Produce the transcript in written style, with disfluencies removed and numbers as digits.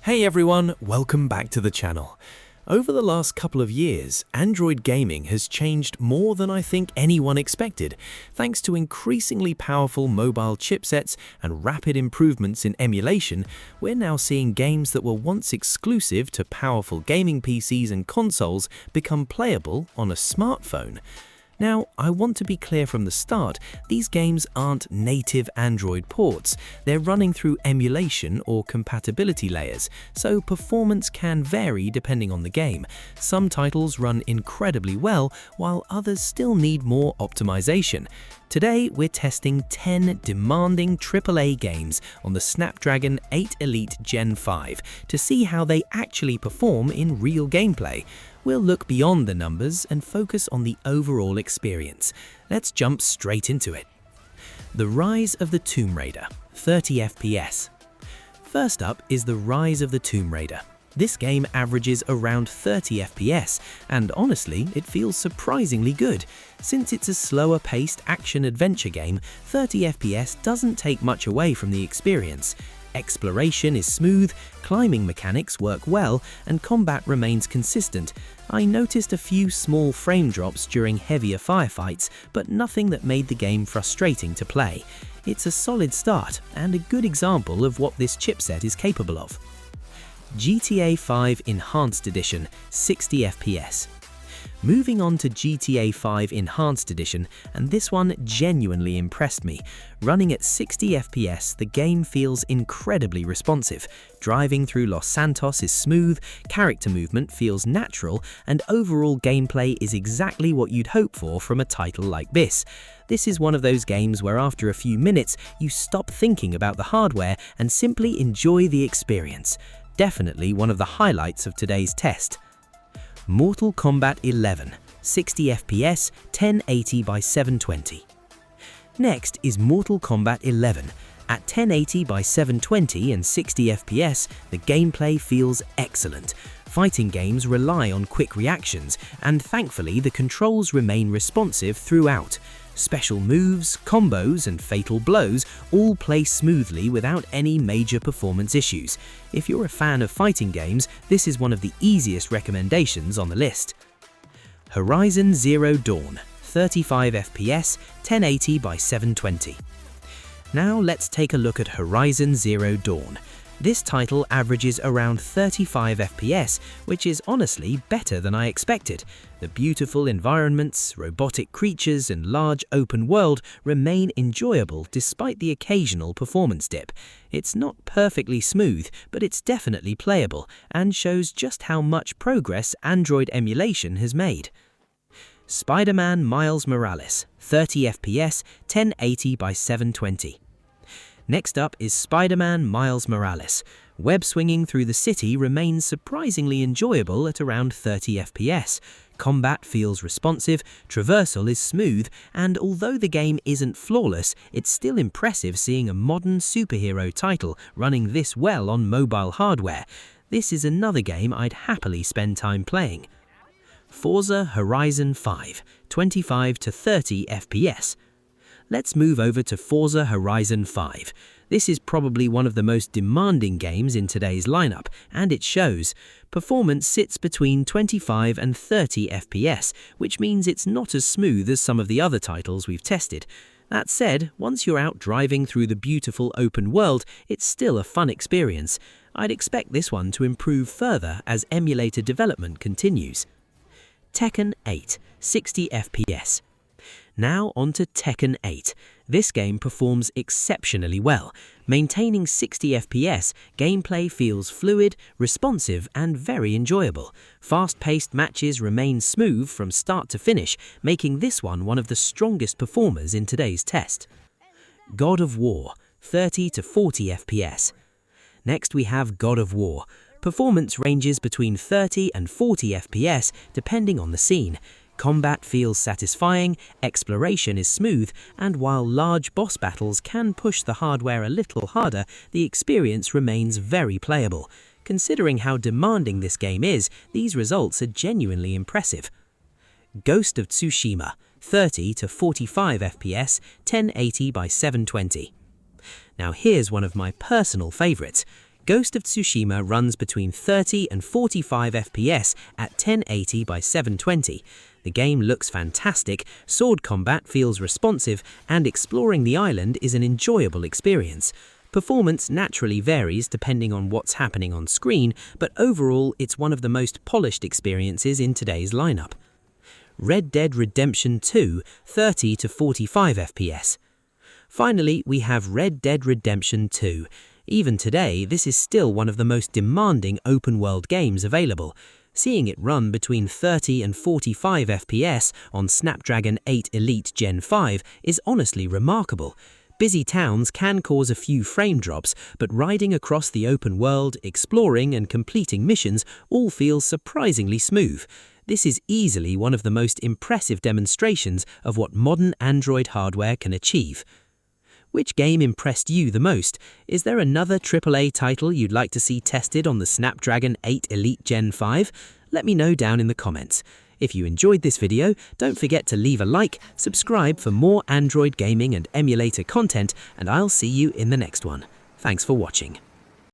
Hey everyone, welcome back to the channel. Over the last couple of years, Android gaming has changed more than I think anyone expected, thanks to increasingly powerful mobile chipsets and rapid improvements in emulation. We're now seeing games that were once exclusive to powerful gaming PCs and consoles become playable on a smartphone. Now, I want to be clear from the start, these games aren't native Android ports. They're running through emulation or compatibility layers, so performance can vary depending on the game. Some titles run incredibly well, while others still need more optimization. Today, we're testing 10 demanding AAA games on the Snapdragon 8 Elite Gen 5 to see how they actually perform in real gameplay. We'll look beyond the numbers and focus on the overall experience. Let's jump straight into it. The Rise of the Tomb Raider, 30 FPS. First up is The Rise of the Tomb Raider. This game averages around 30 FPS, and honestly, it feels surprisingly good. Since it's a slower-paced action-adventure game, 30 FPS doesn't take much away from the experience. Exploration is smooth, climbing mechanics work well, and combat remains consistent. I noticed a few small frame drops during heavier firefights, but nothing that made the game frustrating to play. It's a solid start, and a good example of what this chipset is capable of. GTA 5 Enhanced Edition, 60 FPS. Moving on to GTA 5 Enhanced Edition, and this one genuinely impressed me. Running at 60 FPS, the game feels incredibly responsive. Driving through Los Santos is smooth, character movement feels natural, and overall gameplay is exactly what you'd hope for from a title like this. This is one of those games where after a few minutes, you stop thinking about the hardware and simply enjoy the experience. Definitely one of the highlights of today's test. Mortal Kombat 11, 60 FPS, 1080 by 720. Next is Mortal Kombat 11. At 1080 by 720 and 60 FPS, the gameplay feels excellent. Fighting games rely on quick reactions, and thankfully the controls remain responsive throughout. Special moves, combos, and fatal blows all play smoothly without any major performance issues. If you're a fan of fighting games, this is one of the easiest recommendations on the list. Horizon Zero Dawn, 35 FPS, 1080 by 720. Now let's take a look at Horizon Zero Dawn. This title averages around 35 FPS, which is honestly better than I expected. The beautiful environments, robotic creatures, and large open world remain enjoyable despite the occasional performance dip. It's not perfectly smooth, but it's definitely playable and shows just how much progress Android emulation has made. Spider-Man Miles Morales, 30 FPS, 1080 by 720. Next up is Spider-Man Miles Morales. Web swinging through the city remains surprisingly enjoyable at around 30 FPS. Combat feels responsive, traversal is smooth, and although the game isn't flawless, it's still impressive seeing a modern superhero title running this well on mobile hardware. This is another game I'd happily spend time playing. Forza Horizon 5, 25 to 30 FPS. Let's move over to Forza Horizon 5. This is probably one of the most demanding games in today's lineup, and it shows. Performance sits between 25 and 30 FPS, which means it's not as smooth as some of the other titles we've tested. That said, once you're out driving through the beautiful open world, it's still a fun experience. I'd expect this one to improve further as emulator development continues. Tekken 8, 60 FPS. Now onto Tekken 8. This game performs exceptionally well. Maintaining 60 FPS, gameplay feels fluid, responsive, and very enjoyable. Fast-paced matches remain smooth from start to finish, making this one of the strongest performers in today's test. God of War, 30 to 40 FPS. Next we have God of War. Performance ranges between 30 and 40 FPS depending on the scene. Combat feels satisfying, exploration is smooth, and while large boss battles can push the hardware a little harder, the experience remains very playable. Considering how demanding this game is, these results are genuinely impressive. Ghost of Tsushima, 30 to 45 FPS, 1080 by 720. Now here's one of my personal favorites. Ghost of Tsushima runs between 30 and 45 FPS at 1080 by 720. The game looks fantastic, sword combat feels responsive, and exploring the island is an enjoyable experience. Performance naturally varies depending on what's happening on screen, but overall it's one of the most polished experiences in today's lineup. Red Dead Redemption 2, 30 to 45 FPS. Finally, we have Red Dead Redemption 2. Even today, this is still one of the most demanding open-world games available. Seeing it run between 30 and 45 FPS on Snapdragon 8 Elite Gen 5 is honestly remarkable. Busy towns can cause a few frame drops, but riding across the open world, exploring and completing missions all feels surprisingly smooth. This is easily one of the most impressive demonstrations of what modern Android hardware can achieve. Which game impressed you the most? Is there another AAA title you'd like to see tested on the Snapdragon 8 Elite Gen 5? Let me know down in the comments. If you enjoyed this video, don't forget to leave a like, subscribe for more Android gaming and emulator content, and I'll see you in the next one. Thanks for watching.